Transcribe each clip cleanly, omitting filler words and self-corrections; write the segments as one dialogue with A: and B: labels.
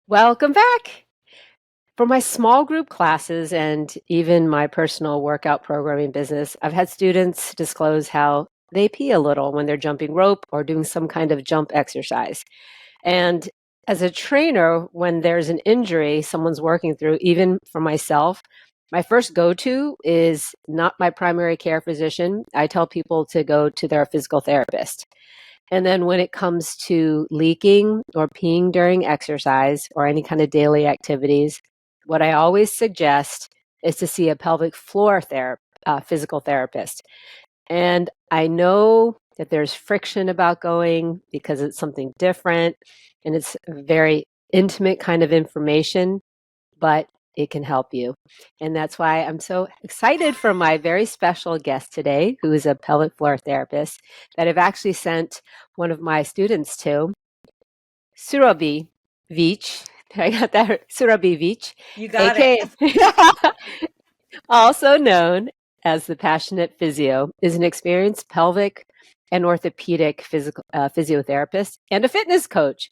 A: Welcome back. For my small group classes and even my personal workout programming business, I've had students disclose how they pee a little when they're jumping rope or doing some kind of jump exercise. And as a trainer, when there's an injury someone's working through, even for myself, my first go to is not my primary care physician. I tell people to go to their physical therapist. And then when it comes to leaking or peeing during exercise or any kind of daily activities, what I always suggest is to see a pelvic floor physical therapist. And I know that there's friction about going because it's something different and it's very intimate kind of information, but it can help you. And that's why I'm so excited for my very special guest today, who is a pelvic floor therapist that I've actually sent one of my students to, Surabhi Veitch. I got that, Surabhi Veitch,
B: You got it.
A: aka also known as the Passionate Physio, is an experienced pelvic and orthopedic physiotherapist and a fitness coach.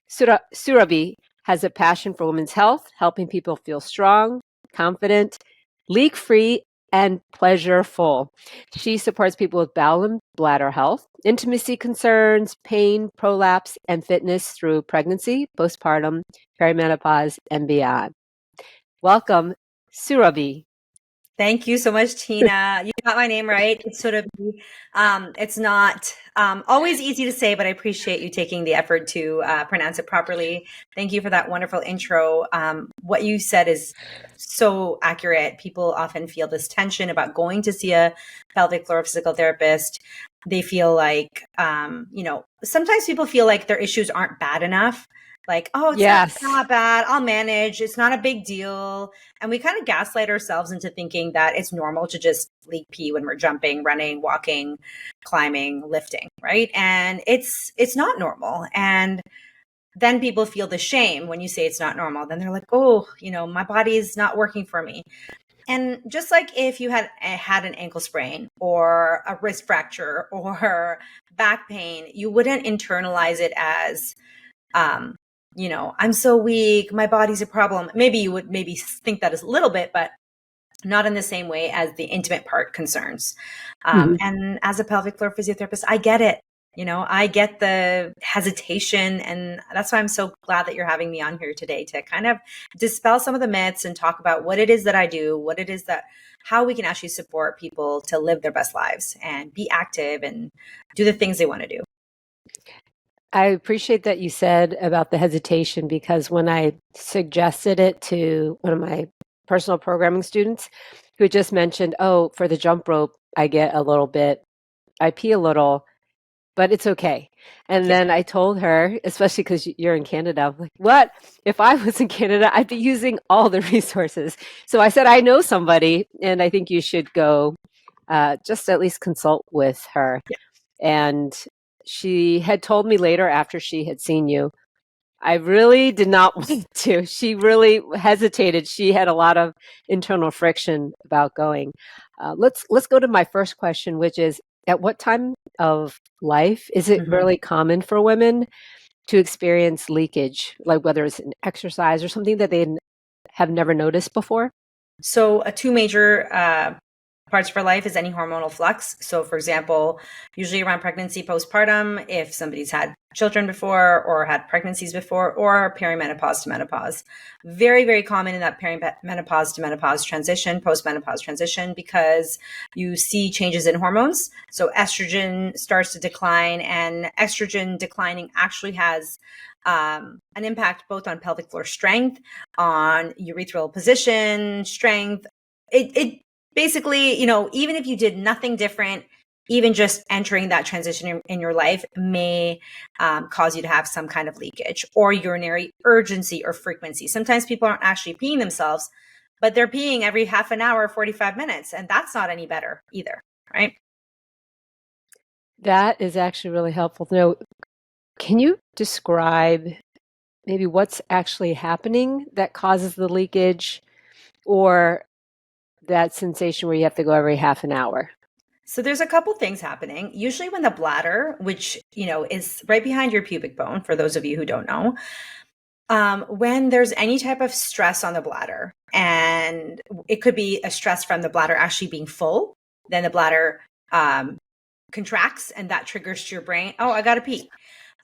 A: Surabhi has a passion for women's health, helping people feel strong, confident, leak-free, and pleasureful. She supports people with bowel and bladder health, intimacy concerns, pain, prolapse, and fitness through pregnancy, postpartum, perimenopause, and beyond. Welcome, Surabhi.
B: Thank you so much, Tina. You got my name right. It's not always easy to say, but I appreciate you taking the effort to pronounce it properly. Thank you for that wonderful intro. What you said is so accurate. People often feel this tension about going to see a pelvic floor physical therapist. They feel like, sometimes people feel like their issues aren't bad enough. Like, oh, it's
A: Yes.
B: not bad. I'll manage. It's not a big deal. And we kind of gaslight ourselves into thinking that it's normal to just leak pee when we're jumping, running, walking, climbing, lifting, right? And it's not normal. And then people feel the shame when you say it's not normal. Then they're like, oh, my body is not working for me. And just like if you had an ankle sprain or a wrist fracture or back pain, you wouldn't internalize it as I'm so weak, my body's a problem. Maybe you would maybe think that a little bit, but not in the same way as the intimate part concerns. And as a pelvic floor physiotherapist, I get it. I get the hesitation. And that's why I'm so glad that you're having me on here today to kind of dispel some of the myths and talk about what it is that I do, how we can actually support people to live their best lives and be active and do the things they want to do.
A: I appreciate that you said about the hesitation because when I suggested it to one of my personal programming students who had just mentioned, oh, for the jump rope, I get a little bit, I pee a little, but it's okay. And then I told her, especially because you're in Canada, I'm like, what? If I was in Canada, I'd be using all the resources. So I said, I know somebody, and I think you should go just at least consult with her.
B: Yeah.
A: And she had told me later after she had seen you, I really did not want to. She really hesitated. She had a lot of internal friction about going. Let's go to my first question, which is, at what time of life is it really common for women to experience leakage, like whether it's an exercise or something that they have never noticed before?
B: So, two major parts of our life is any hormonal flux. So, for example, usually around pregnancy, postpartum, if somebody's had children before or had pregnancies before, or perimenopause to menopause. Very, very common in that perimenopause to menopause transition, postmenopause transition, because you see changes in hormones. So, estrogen starts to decline, and estrogen declining actually has an impact both on pelvic floor strength, on urethral position, strength. It basically, even if you did nothing different, even just entering that transition in your life may cause you to have some kind of leakage or urinary urgency or frequency. Sometimes people aren't actually peeing themselves, but they're peeing every half an hour, 45 minutes, and that's not any better either, right?
A: That is actually really helpful to know. Can you describe maybe what's actually happening that causes the leakage or that sensation where you have to go every half an hour?
B: So there's a couple things happening. Usually when the bladder, which, is right behind your pubic bone, for those of you who don't know, When there's any type of stress on the bladder, and it could be a stress from the bladder actually being full, then the bladder contracts, and that triggers to your brain, oh, I gotta pee.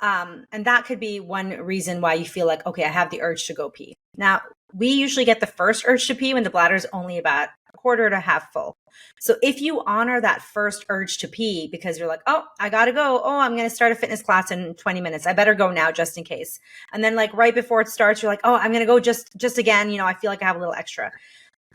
B: And that could be one reason why you feel like, okay, I have the urge to go pee. Now, we usually get the first urge to pee when the bladder is only about a quarter to half full. So if you honor that first urge to pee because you're like, oh, I gotta go. Oh, I'm going to start a fitness class in 20 minutes. I better go now just in case. And then like right before it starts, you're like, oh, I'm going to go just again. I feel like I have a little extra.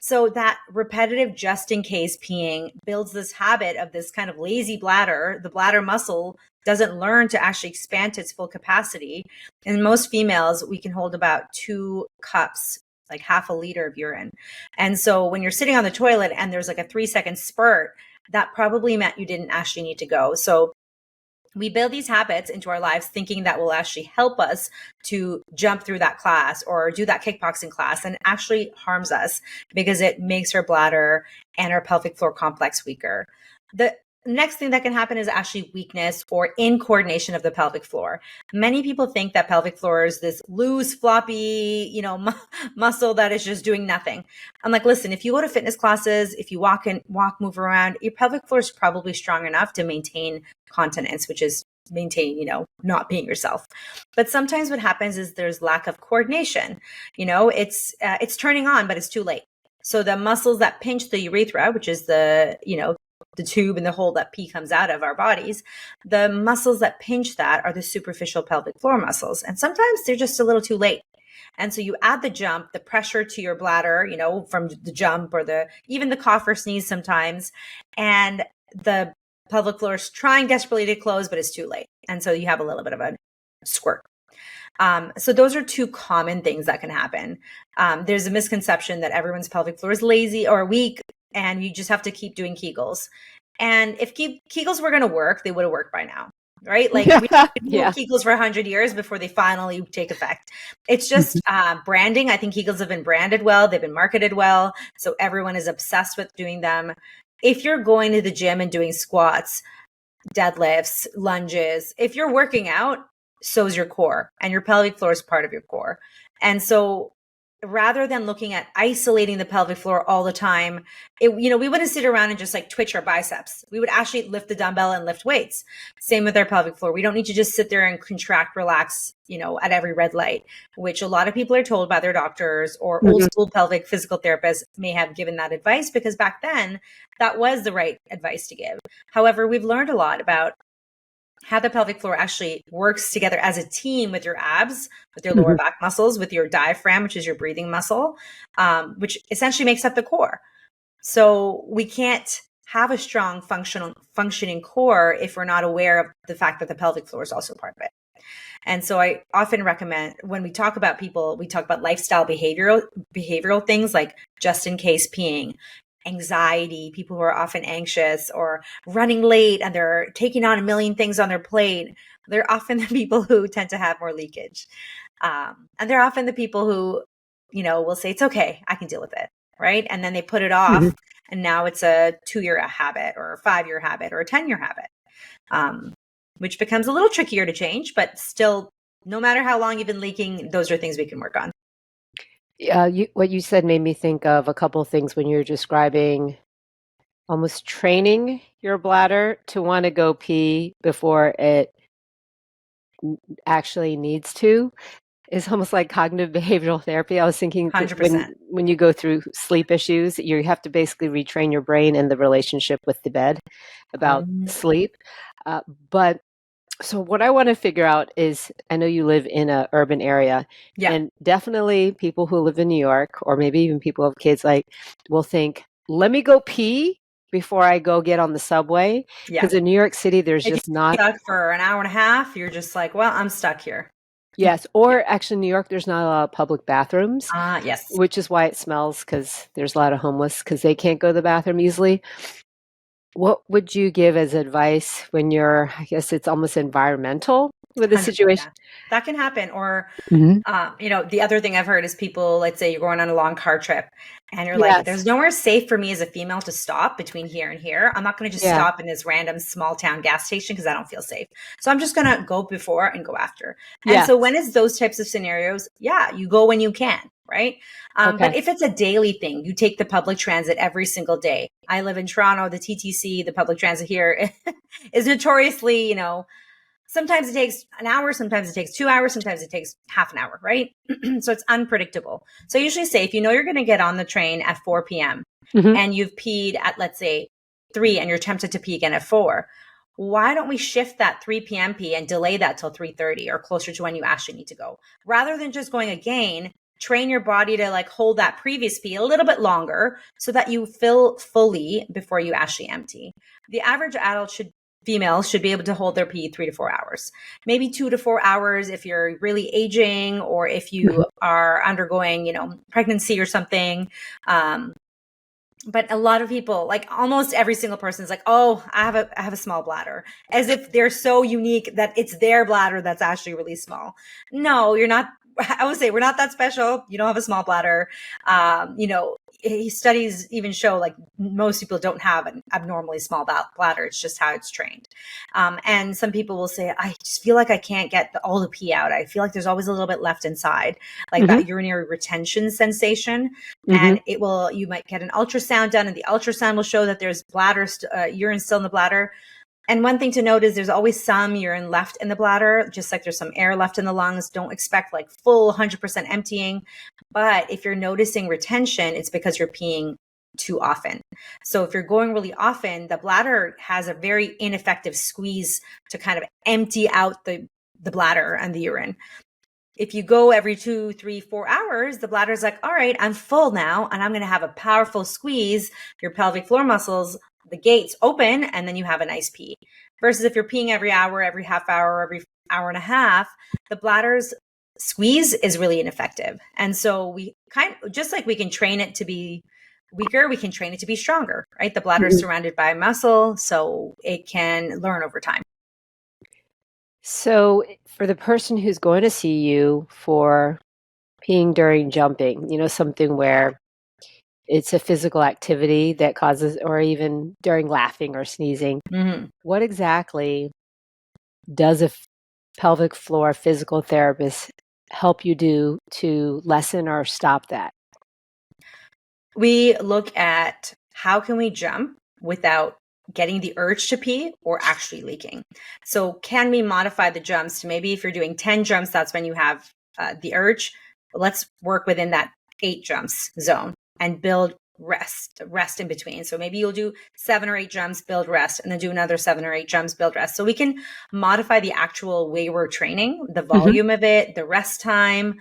B: So that repetitive just in case peeing builds this habit of this kind of lazy bladder. The bladder muscle doesn't learn to actually expand to its full capacity. In most females, we can hold about 2 cups, like half a liter of urine. And so when you're sitting on the toilet and there's like a 3-second spurt, that probably meant you didn't actually need to go. So we build these habits into our lives thinking that will actually help us to jump through that class or do that kickboxing class, and actually harms us because it makes our bladder and our pelvic floor complex weaker. The next thing that can happen is actually weakness or incoordination of the pelvic floor. Many people think that pelvic floor is this loose, floppy, muscle that is just doing nothing. I'm like, listen, if you go to fitness classes, if you move around, your pelvic floor is probably strong enough to maintain continence, which is maintain, not being yourself. But sometimes what happens is there's lack of coordination. It's turning on, but it's too late. So the muscles that pinch the urethra, which is the tube and the hole that pee comes out of our bodies, the muscles that pinch that are the superficial pelvic floor muscles. And sometimes they're just a little too late. And so you add the jump, the pressure to your bladder, from the jump or even the cough or sneeze sometimes. And the pelvic floor is trying desperately to close, but it's too late. And so you have a little bit of a squirt. So those are 2 common things that can happen. There's a misconception that everyone's pelvic floor is lazy or weak, and you just have to keep doing Kegels. And if Kegels were going to work, they would have worked by now, right? Like we do Kegels for 100 years before they finally take effect. It's just branding. I think Kegels have been branded well. They've been marketed well. So everyone is obsessed with doing them. If you're going to the gym and doing squats, deadlifts, lunges, if you're working out, so is your core, and your pelvic floor is part of your core. And so rather than looking at isolating the pelvic floor all the time, we wouldn't sit around and just like twitch our biceps. We would actually lift the dumbbell and lift weights. Same with our pelvic floor. We don't need to just sit there and contract, relax, at every red light, which a lot of people are told by their doctors or old school pelvic physical therapists may have given that advice because back then that was the right advice to give. However, we've learned a lot about how the pelvic floor actually works together as a team with your abs, with your lower back muscles, with your diaphragm, which is your breathing muscle, which essentially makes up the core. So we can't have a strong functioning core if we're not aware of the fact that the pelvic floor is also part of it. And so I often recommend when we talk about people, we talk about lifestyle behavioral things like just in case peeing, anxiety, people who are often anxious or running late and they're taking on a million things on their plate. They're often the people who tend to have more leakage. And they're often the people who, will say, it's okay, I can deal with it. Right. And then they put it off and now it's a 2-year habit or a 5-year habit or a 10-year habit, which becomes a little trickier to change, but still, no matter how long you've been leaking, those are things we can work on.
A: What you said made me think of a couple of things when you're describing almost training your bladder to want to go pee before it actually needs to. Is almost like cognitive behavioral therapy. I was thinking
B: 100%.
A: when you go through sleep issues, you have to basically retrain your brain and the relationship with the bed about sleep. But so what I want to figure out is, I know you live in an urban area, and definitely people who live in New York, or maybe even people who have kids, will think, let me go pee before I go get on the subway. Because in New York City, there's
B: if
A: just
B: you're
A: not
B: stuck for an hour and a half. You're just like, well, I'm stuck here.
A: Yes, or actually in New York, there's not a lot of public bathrooms.
B: Yes.
A: Which is why it smells, because there's a lot of homeless because they can't go to the bathroom easily. What would you give as advice when I guess it's almost environmental, with this situation?
B: 100%. That can happen. Or,
A: Hmm.
B: the other thing I've heard is people, let's say you're going on a long car trip and you're like,
A: Yes.
B: there's nowhere safe for me as a female to stop between here and here. I'm not going to just
A: Yeah.
B: stop in this random small town gas station because I don't feel safe. So I'm just going to go before and go after. And
A: Yes.
B: so when it's those types of scenarios, yeah, you go when you can, right?
A: Okay.
B: But if it's a daily thing, you take the public transit every single day. I live in Toronto, the TTC, the public transit here is notoriously, sometimes it takes an hour, sometimes it takes 2 hours, sometimes it takes half an hour, right? So it's unpredictable. So I usually say if you know you're going to get on the train at 4 p.m.
A: Hmm.
B: and you've peed at, let's say, 3 and you're tempted to pee again at 4, why don't we shift that 3 p.m. pee and delay that till 3:30 or closer to when you actually need to go? Rather than just going again, train your body to like hold that previous pee a little bit longer so that you fill fully before you actually empty. The average adult females should be able to hold their pee 3 to 4 hours, maybe 2 to 4 hours if you're really aging or if you are undergoing, pregnancy or something. But a lot of people, like almost every single person is like, oh, I have a small bladder, as if they're so unique that it's their bladder that's actually really small. No, you're not. I would say we're not that special. You don't have a small bladder. Studies even show like most people don't have an abnormally small bladder. It's just how it's trained. And some people will say, I just feel like I can't get all the pee out. I feel like there's always a little bit left inside, like
A: Hmm.
B: that urinary retention sensation.
A: Hmm.
B: And you might get an ultrasound done and the ultrasound will show that there's urine still in the bladder. And one thing to note is there's always some urine left in the bladder, just like there's some air left in the lungs. Don't expect like full 100% emptying. But if you're noticing retention, it's because you're peeing too often. So if you're going really often, the bladder has a very ineffective squeeze to kind of empty out the bladder and the urine. If you go every 2, 3, 4 hours, the bladder's like, all right, I'm full now, and I'm going to have a powerful squeeze. Your pelvic floor muscles, the gates open, and then you have a nice pee. Versus if you're peeing every hour, every half hour, every hour and a half, the bladder's squeeze is really ineffective. And so we just like we can train it to be weaker, we can train it to be stronger, right? The bladder is surrounded by muscle, so it can learn over time.
A: So for the person who's going to see you for peeing during jumping, something where it's a physical activity that causes, or even during laughing or sneezing,
B: Mm-hmm.
A: what exactly does a pelvic floor physical therapist help you do to lessen or stop that?
B: We look at how can we jump without getting the urge to pee or actually leaking. So can we modify the jumps to maybe if you're doing 10 jumps, that's when you have the urge. Let's work within that 8 jumps zone and build rest in between. So maybe you'll do 7 or 8 jumps, build rest, and then do another 7 or 8 jumps, build rest. So we can modify the actual way we're training, the volume of it, the rest time.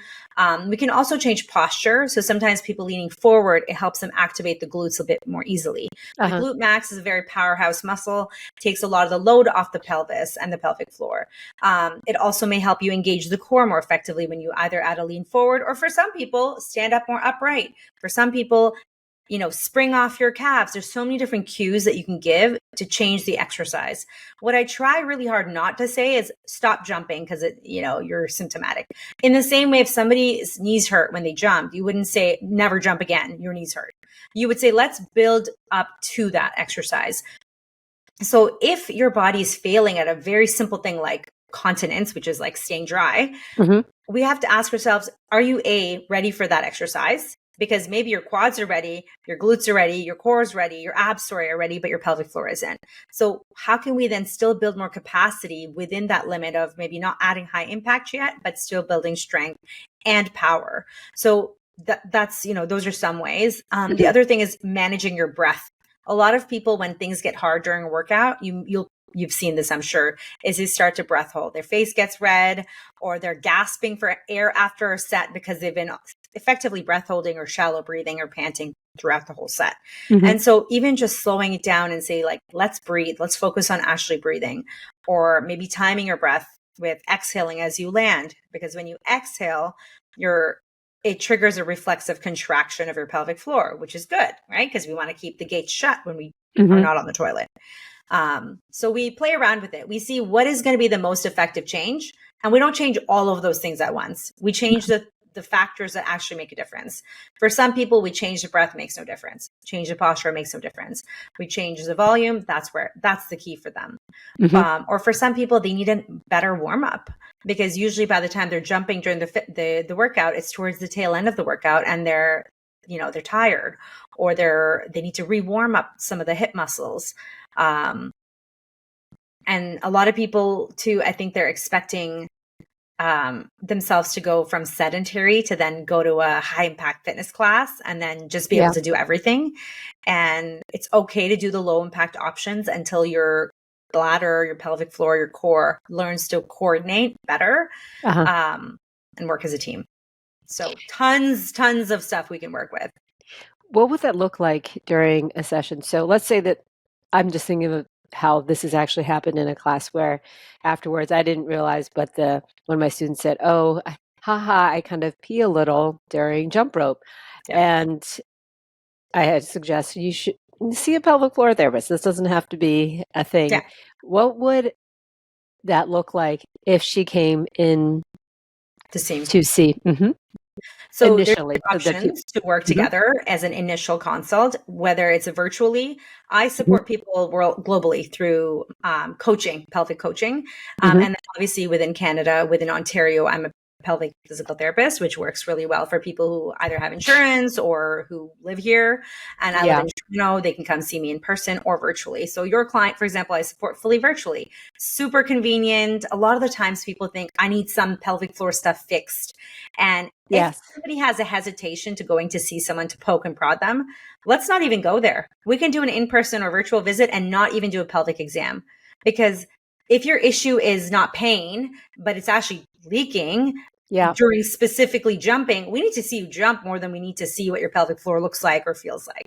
B: We can also change posture. So sometimes people leaning forward, it helps them activate the glutes a bit more easily. The glute max is a very powerhouse muscle, takes a lot of the load off the pelvis and the pelvic floor. It also may help you engage the core more effectively when you either add a lean forward, or for some people, stand up more upright. For some people, spring off your calves. There's so many different cues that you can give to change the exercise. What I try really hard not to say is stop jumping because you're symptomatic. In the same way, if somebody's knees hurt when they jump, you wouldn't say never jump again, your knees hurt. You would say, let's build up to that exercise. So if your body is failing at a very simple thing like continence, which is like staying dry, we have to ask ourselves, are you ready for that exercise? Because maybe your quads are ready, your glutes are ready, your core is ready, your abs are ready, but your pelvic floor isn't. So how can we then still build more capacity within that limit of maybe not adding high impact yet, but still building strength and power? So that's, those are some ways. The other thing is managing your breath. A lot of people, when things get hard during a workout, you've seen this, I'm sure, is they start to breath hold. Their face gets red or they're gasping for air after a set because they've been effectively breath holding or shallow breathing or panting throughout the whole set. And so even just slowing it down and say like, let's breathe, let's focus on actually breathing, or maybe timing your breath with exhaling as you land, because when you exhale, it triggers a reflexive contraction of your pelvic floor, which is good, right? Because we want to keep the gates shut when we are not on the toilet. So we play around with it. We see what is going to be the most effective change. And we don't change all of those things at once. We change the factors that actually make a difference. For some people, we change the breath, makes no difference. Change the posture, makes no difference. We change the volume. That's the key for them. Or for some people, they need a better warm up, because usually by the time they're jumping during the workout, it's towards the tail end of the workout, and they're tired, or they need to re-warm up some of the hip muscles. And a lot of people too, I think they're expecting themselves to go from sedentary to then go to a high impact fitness class and then just be able to do everything. And it's okay to do the low impact options until your bladder, your pelvic floor, your core learns to coordinate better and work as a team. So tons of stuff we can work with.
A: What would that look like during a session? So let's say that I'm just thinking of how this has actually happened in a class where afterwards I didn't realize, but one of my students said, "Oh, haha, I kind of pee a little during jump rope." And I had suggested you should see a pelvic floor therapist. This doesn't have to be a thing. What would that look like if she came in to see?
B: So
A: initially,
B: there's options to work together as an initial consult, whether it's virtually. I support people globally through coaching, pelvic coaching. And then obviously within Canada, within Ontario, I'm a pelvic physical therapist, which works really well for people who either have insurance or who live here. And I live in Toronto. They can come see me in person or virtually. So your client, for example, I support fully virtually. Super convenient. A lot of the times people think I need some pelvic floor stuff fixed. And if somebody has a hesitation to going to see someone to poke and prod them, let's not even go there. We can do an in-person or virtual visit and not even do a pelvic exam. Because if your issue is not pain, but it's actually leaking during specifically jumping, we need to see you jump more than we need to see what your pelvic floor looks like or feels like.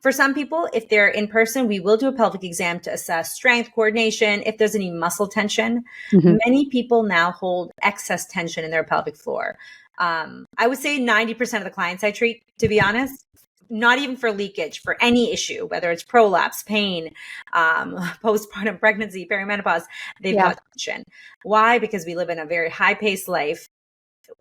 B: For some people, if they're in person, we will do a pelvic exam to assess strength, coordination, if there's any muscle tension. Many people now hold excess tension in their pelvic floor. I would say 90% of the clients I treat, to be honest, not even for leakage, for any issue, whether it's prolapse, pain, postpartum pregnancy, perimenopause, they've got tension. Why? Because we live in a very high-paced life.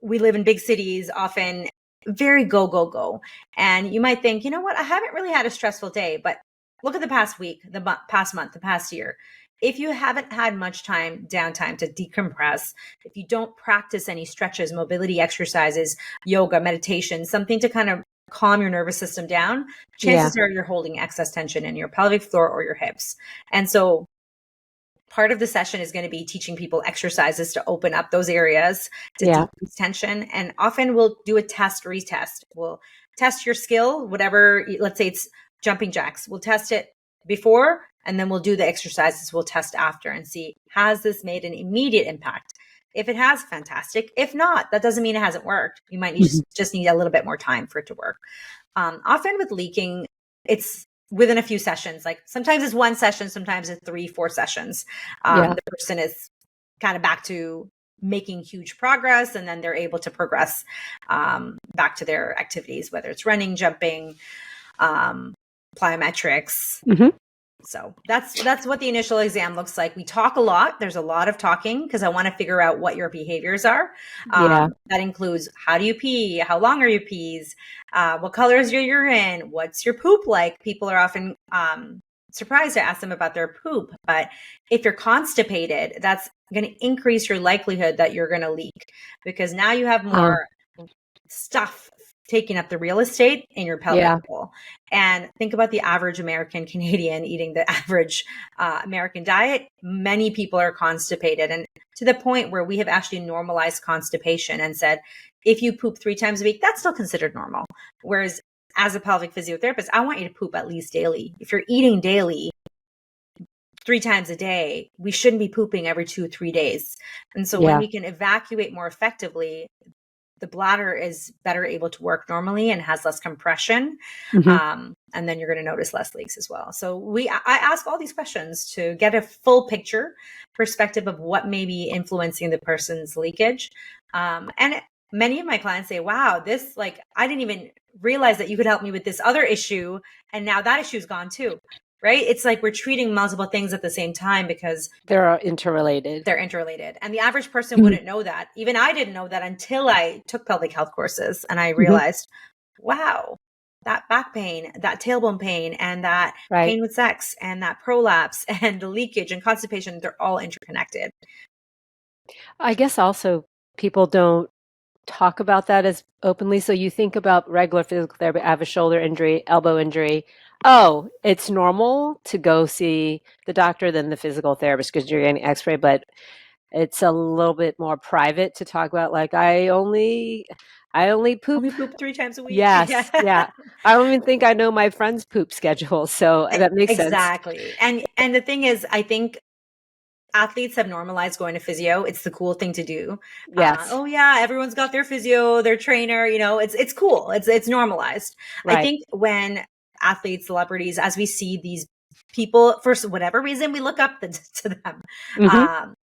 B: We live in big cities, often very go, go, go. And you might think, you know what, I haven't really had a stressful day, but look at the past week, the past month, the past year. If you haven't had much downtime to decompress, if you don't practice any stretches, mobility exercises, yoga, meditation, something to kind of calm your nervous system down, chances are you're holding excess tension in your pelvic floor or your hips. And so part of the session is going to be teaching people exercises to open up those areas to decrease tension. And often we'll do a test, retest. We'll test your skill, whatever, let's say it's jumping jacks. We'll test it before, and then we'll do the exercises. We'll test after and see, has this made an immediate impact? If it has, fantastic. If not, that doesn't mean it hasn't worked. You might just need a little bit more time for it to work. Often with leaking, it's within a few sessions. Like sometimes it's one session, sometimes it's 3-4 sessions. The person is kind of back to making huge progress, and then they're able to progress back to their activities, whether it's running, jumping, plyometrics. So that's what the initial exam looks like. We talk a lot. There's a lot of talking because I want to figure out what your behaviors are. That includes, how do you pee? How long are your pees? What color is your urine? What's your poop like? People are often surprised to ask them about their poop. But if you're constipated, that's going to increase your likelihood that you're going to leak, because now you have more stuff taking up the real estate in your pelvic bowl. And think about the average American Canadian eating the average American diet. Many people are constipated, and to the point where we have actually normalized constipation and said, if you poop 3 times a week, that's still considered normal. Whereas as a pelvic physiotherapist, I want you to poop at least daily. If you're eating daily 3 times a day, we shouldn't be pooping every 2-3 days. And so when we can evacuate more effectively, the bladder is better able to work normally and has less compression. And then you're going to notice less leaks as well. So I ask all these questions to get a full picture perspective of what may be influencing the person's leakage. And many of my clients say, wow, this, like, I didn't even realize that you could help me with this other issue. And now that issue's gone too. right? It's like we're treating multiple things at the same time because
A: they're interrelated.
B: They're interrelated. And the average person wouldn't know that. Even I didn't know that until I took pelvic health courses and I realized, wow, that back pain, that tailbone pain, and that pain with sex, and that prolapse, and the leakage and constipation, they're all interconnected.
A: I guess also people don't talk about that as openly. So you think about regular physical therapy, I have a shoulder injury, elbow injury. Oh, it's normal to go see the doctor than the physical therapist because you're getting x-ray, but it's a little bit more private to talk about, like, I only poop.
B: Only poop 3 times a week.
A: Yes. Yeah. I don't even think I know my friend's poop schedule. So that makes sense.
B: Exactly. And the thing is, I think athletes have normalized going to physio. It's the cool thing to do.
A: Yes.
B: Oh yeah, everyone's got their physio, their trainer, it's cool. It's normalized.
A: Right.
B: I think when athletes, celebrities, as we see these people, for whatever reason, we look up to them.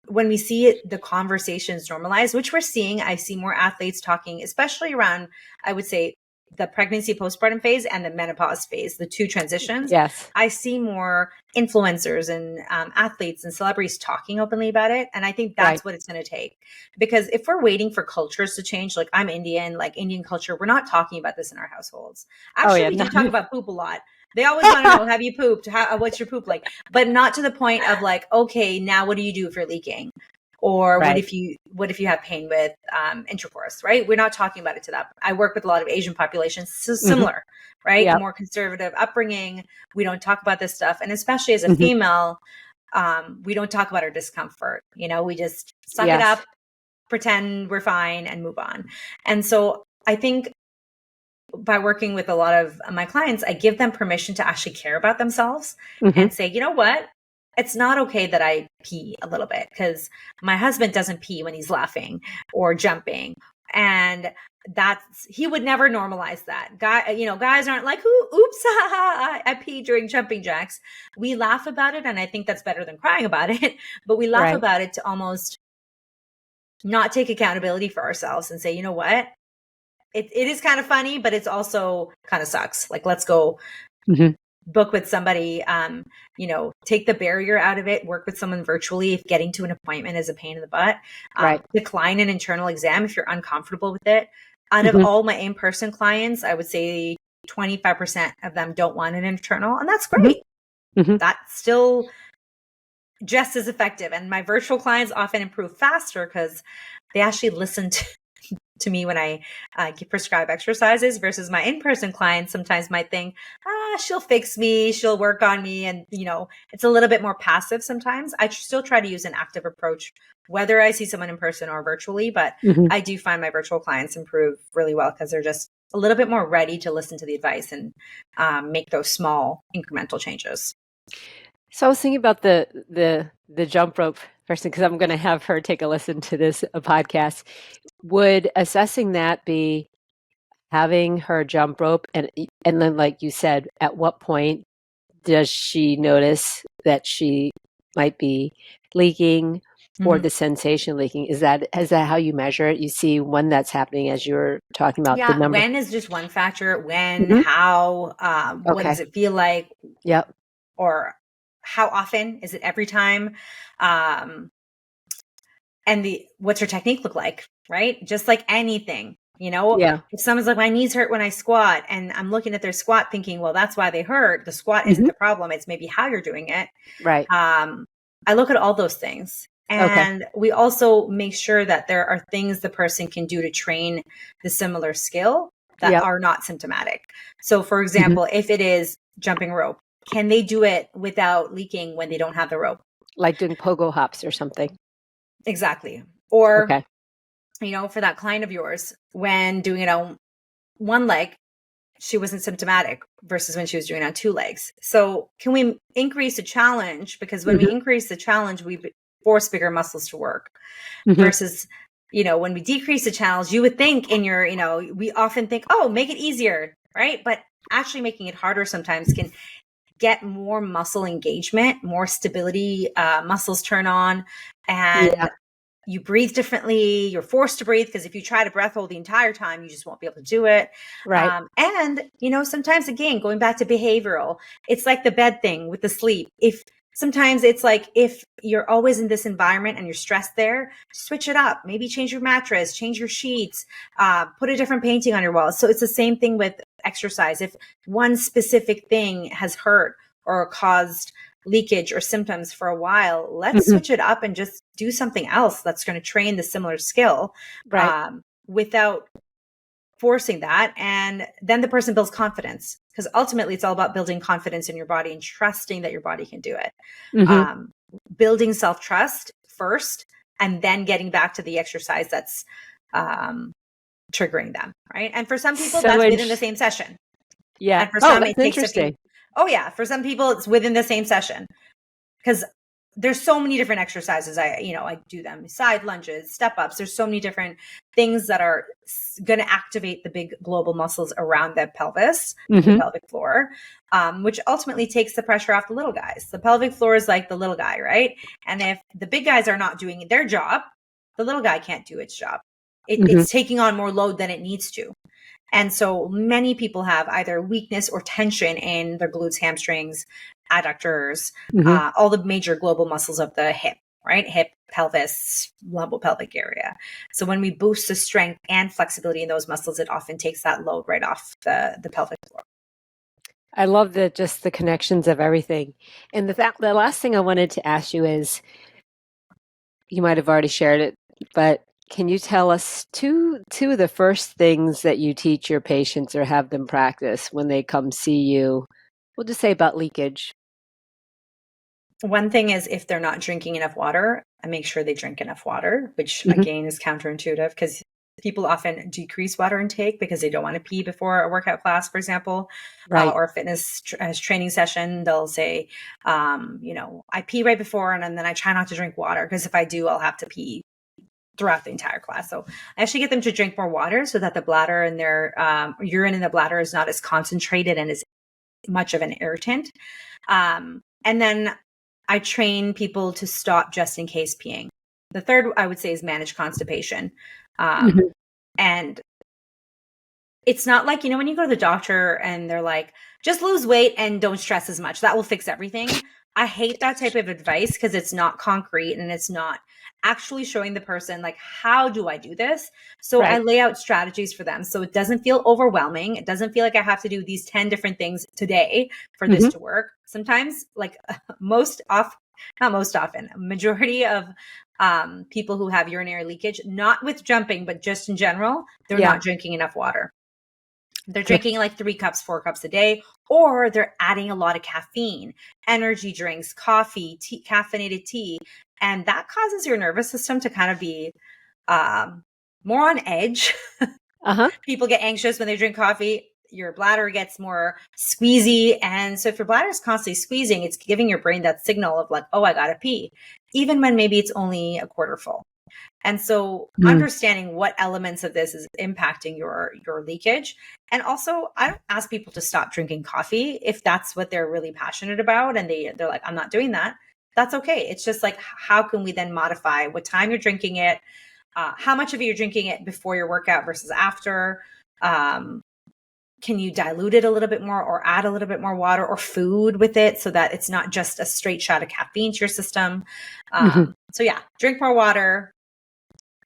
B: When we see the conversations normalized, which we're seeing, I see more athletes talking, especially around, I would say, the pregnancy postpartum phase and the menopause phase, the two transitions.
A: Yes.
B: I see more influencers and athletes and celebrities talking openly about it. And I think that's what it's going to take. Because if we're waiting for cultures to change, like I'm Indian, like Indian culture, we're not talking about this in our households. Actually, we do talk about poop a lot. They always want to know, have you pooped? What's your poop like? But not to the point of like, okay, now what do you do if you're leaking? Or what if you have pain with intercourse, right? We're not talking about it to that. I work with a lot of Asian populations, so similar, right? Yep. More conservative upbringing. We don't talk about this stuff. And especially as a female, we don't talk about our discomfort. We just suck it up, pretend we're fine, and move on. And so I think by working with a lot of my clients, I give them permission to actually care about themselves and say, you know what? It's not okay that I pee a little bit because my husband doesn't pee when he's laughing or jumping. And he would never normalize that. Guys aren't like, oops, I pee during jumping jacks. We laugh about it. And I think that's better than crying about it. But we laugh about it to almost not take accountability for ourselves and say, you know what? It is kind of funny, but it's also kind of sucks. Like, let's go book with somebody, take the barrier out of it, work with someone virtually if getting to an appointment is a pain in the butt. Decline an internal exam if you're uncomfortable with it. Out of all my in-person clients, I would say 25% of them don't want an internal, and that's great. That's still just as effective. And my virtual clients often improve faster because they actually listen to me when I prescribe exercises versus my in-person clients sometimes might think, she'll fix me, she'll work on me. And, it's a little bit more passive sometimes. I still try to use an active approach, whether I see someone in person or virtually, but I do find my virtual clients improve really well because they're just a little bit more ready to listen to the advice and make those small incremental changes.
A: So I was thinking about the jump rope person, because I'm going to have her take a listen to this podcast. Would assessing that be having her jump rope, and then, like you said, at what point does she notice that she might be leaking or the sensation leaking? Is that how you measure it? You see when that's happening, as you were talking about the number.
B: When is just one factor. When, how, what does it feel like?
A: Yep.
B: Or how often? Is it every time? And what's her technique look like, right? Just like anything, if someone's like, my knees hurt when I squat, and I'm looking at their squat thinking, well, that's why they hurt. The squat isn't the problem. It's maybe how you're doing it.
A: Right.
B: I look at all those things. And we also make sure that there are things the person can do to train the similar skill that are not symptomatic. So for example, if it is jumping rope, can they do it without leaking when they don't have the rope?
A: Like doing pogo hops or something.
B: Exactly. Or, for that client of yours, when doing it on one leg, she wasn't symptomatic versus when she was doing it on 2 legs. So can we increase the challenge? Because when we increase the challenge, we force bigger muscles to work versus, when we decrease the challenge, you would think we often think, oh, make it easier, right? But actually making it harder sometimes can get more muscle engagement, more stability, muscles turn on, and you breathe differently. You're forced to breathe because if you try to breath hold the entire time, you just won't be able to do it.
A: Right.
B: And, sometimes again, going back to behavioral, it's like the bed thing with the sleep. Sometimes it's like if you're always in this environment and you're stressed there, switch it up. Maybe change your mattress, change your sheets, put a different painting on your walls. So it's the same thing with exercise. If one specific thing has hurt or caused leakage or symptoms for a while, let's
A: Mhm.
B: switch it up and just do something else that's going to train the similar skill
A: Right.
B: without forcing that. And then the person builds confidence, because ultimately it's all about building confidence in your body and trusting that your body can do it.
A: Mhm.
B: Building self-trust first, and then getting back to the exercise that's triggering them, right? And for some people,
A: So
B: that's
A: in
B: within the same session.
A: Yeah.
B: And for
A: Oh,
B: some,
A: that's
B: it takes a few.
A: interesting.
B: Oh, yeah. For some people, it's within the same session, because there's so many different exercises. I do them: side lunges, step ups. There's so many different things that are going to activate the big global muscles around the pelvis and the
A: Mhm.
B: pelvic floor, which ultimately takes the pressure off the little guys. The pelvic floor is like the little guy, right? And if the big guys are not doing their job, the little guy can't do its job.
A: Mhm.
B: It's taking on more load than it needs to. And so many people have either weakness or tension in their glutes, hamstrings, adductors,
A: Mhm.
B: all the major global muscles of the hip, right? Hip, pelvis, lumbo-pelvic area. So when we boost the strength and flexibility in those muscles, it often takes that load right off the pelvic floor.
A: I love just the connections of everything. And the last thing I wanted to ask you is, you might have already shared it, but can you tell us two of the first things that you teach your patients or have them practice when they come see you? We'll just say about leakage.
B: One thing is, if they're not drinking enough water, I make sure they drink enough water, which
A: Mhm.
B: again is counterintuitive, because people often decrease water intake because they don't want to pee before a workout class, for example,
A: Right.
B: or a fitness training session. They'll say, I pee right before, and then I try not to drink water, because if I do, I'll have to pee throughout the entire class. So I actually get them to drink more water so that the bladder and their urine in the bladder is not as concentrated and as much of an irritant. And then I train people to stop just in case peeing. The third, I would say, is manage constipation.
A: Mhm.
B: And it's not like, when you go to the doctor and they're like, just lose weight and don't stress as much, that will fix everything. I hate that type of advice, because it's not concrete and it's not actually showing the person, like, how do I do this? So I
A: Right.
B: lay out strategies for them, so it doesn't feel overwhelming. It doesn't feel like I have to do these 10 different things today for this
A: Mhm.
B: to work. Sometimes, like, most often, not most often, majority of people who have urinary leakage, not with jumping, but just in general, they're
A: Yeah.
B: not drinking enough water. They're drinking like 3 cups, 4 cups a day, or they're adding a lot of caffeine, energy drinks, coffee, tea, caffeinated tea. And that causes your nervous system to kind of be more on edge.
A: Uh-huh.
B: People get anxious when they drink coffee. Your bladder gets more squeezy. And so if your bladder is constantly squeezing, it's giving your brain that signal of like, oh, I got to pee, even when maybe it's only a quarter full. And so
A: Mm.
B: understanding what elements of this is impacting your leakage. And also, I don't ask people to stop drinking coffee if that's what they're really passionate about and they're like, I'm not doing that. That's okay. It's just like, how can we then modify what time you're drinking it? How much of it you're drinking it before your workout versus after? Um, can you dilute it a little bit more or add a little bit more water or food with it so that it's not just a straight shot of caffeine to your system?
A: Mhm.
B: So yeah, drink more water.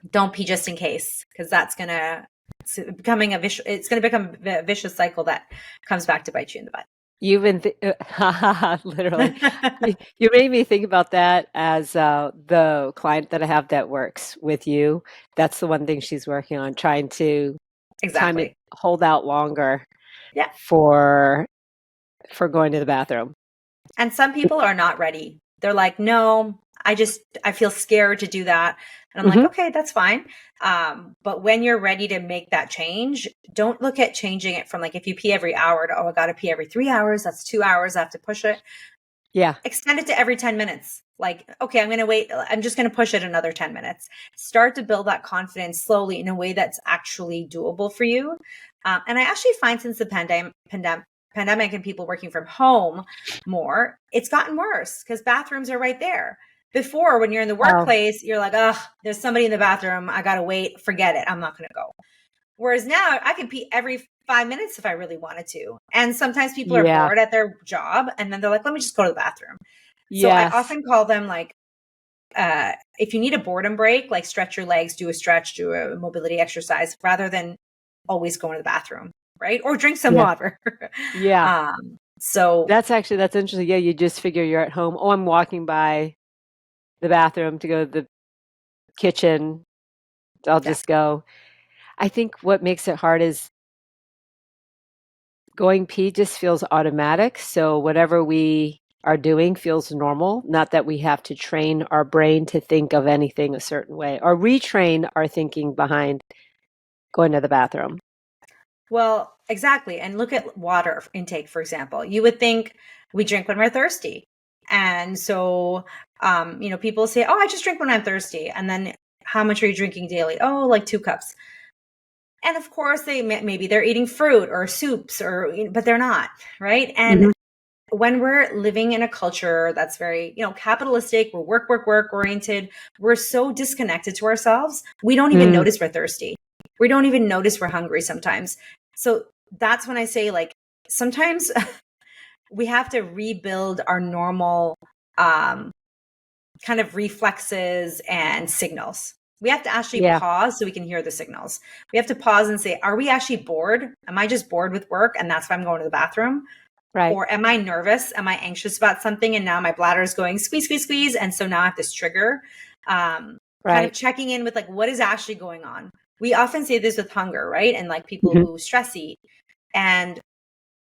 B: Don't pee just in case, because that's it's becoming it's going to become a vicious cycle that comes back to bite you in the
A: You've been literally.
B: butt.
A: You made me think about that as the client that I have that works with you. That's the one thing she's working on, trying to
B: Exactly.
A: hold out longer
B: Yeah.
A: for going to the bathroom.
B: And some people are not ready. They're like, no, I feel scared to do that. And I'm like,
A: Hmm.
B: okay, that's fine. But when you're ready to make that change, don't look at changing it from like, if you pee every hour to, oh, I got to pee every 3 hours. That's 2 hours. I have to push it.
A: Yeah.
B: Extend it to every 10 minutes. Like, okay, I'm going to wait. I'm just going to push it another 10 minutes. Start to build that confidence slowly in a way that's actually doable for you. And I actually find since the pandemic and people working from home more, it's gotten worse because bathrooms are right there. Before, when you're in the
A: Oh,
B: workplace, you're like, oh, there's somebody in the bathroom. I got to wait. Forget it. I'm not going to go. Whereas now I can pee every 5 minutes if I really wanted to. And sometimes people are
A: yeah.
B: bored at their job and then they're like, let me just go to the bathroom. So I
A: Yes.
B: often call them like, if you need a boredom break, like stretch your legs, do a stretch, do a mobility exercise rather than always going to the bathroom, right? Or drink some
A: Yeah.
B: water.
A: Yeah.
B: So
A: That's interesting. Yeah, you just figure you're at home. Oh, I'm walking by the bathroom to go to the kitchen. I'll
B: yeah.
A: just go. I think what makes it hard is going pee just feels automatic. So whatever we are doing feels normal, not that we have to train our brain to think of anything a certain way or retrain our thinking behind going to the bathroom.
B: Well, exactly. And look at water intake, for example. You would think we drink when we're thirsty. And so, people say, oh, I just drink when I'm thirsty. And then how much are you drinking daily? Oh, like 2 cups. And of course, maybe they're eating fruit or soups, but they're not, right? And
A: Hmm.
B: when we're living in a culture that's very, capitalistic, we're work oriented, we're so disconnected to ourselves, we don't even
A: Mm,
B: notice we're thirsty. We don't even notice we're hungry sometimes. So that's when I say, like, sometimes we have to rebuild our normal um, kind of reflexes and signals. We have to actually
A: yeah,
B: pause so we can hear the signals. We have to pause and say, are we actually bored? Am I just bored with work? And that's why I'm going to the bathroom?
A: right,
B: Or am I nervous? Am I anxious about something? And now my bladder is going squeeze, squeeze, squeeze. And so now I have this trigger. Kind of
A: right.
B: checking in with, like, what is actually going on? We often say this with hunger, right? And like people
A: Hmm.
B: who stress eat. And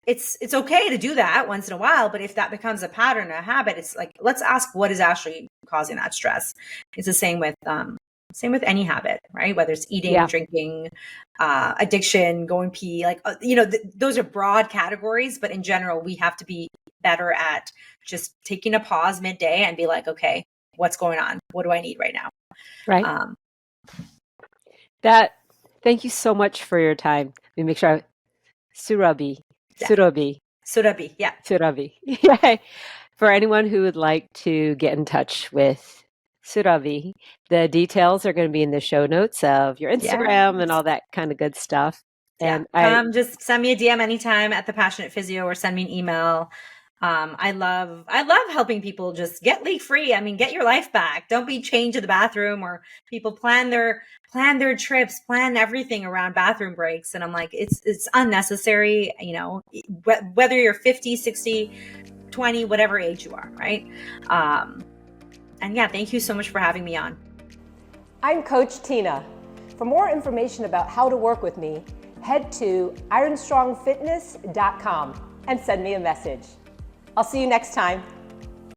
B: it's okay to do that once in a while, but if that becomes a pattern, a habit, it's like, let's ask what is actually causing that stress. It's the same with any habit, right? Whether it's eating,
A: Yeah,
B: drinking, addiction, going pee, like, those are broad categories, but in general, we have to be better at just taking a pause midday and be like, okay, what's going on? What do I need right now?
A: right.
B: Um,
A: That, thank you so much for your time. Let me make sure Surabhi,
B: yeah.
A: Surabhi,
B: Surabhi. Yeah.
A: Surabhi. Yeah. For anyone who would like to get in touch with Surabhi, the details are going to be in the show notes of your
B: Yeah.
A: Instagram and all that kind of good stuff.
B: Yeah.
A: And I,
B: Come just send me a DM anytime at the Passionate Physio or send me an email. I love helping people just get leak free. I mean, get your life back. Don't be chained to the bathroom, or people plan their trips, plan everything around bathroom breaks. And I'm like, it's unnecessary, whether you're 50, 60, 20, whatever age you are, right? Um, and yeah, thank you so much for having me on.
C: I'm Coach Tina. For more information about how to work with me, head to ironstrongfitness.com and send me a message. I'll see you next time.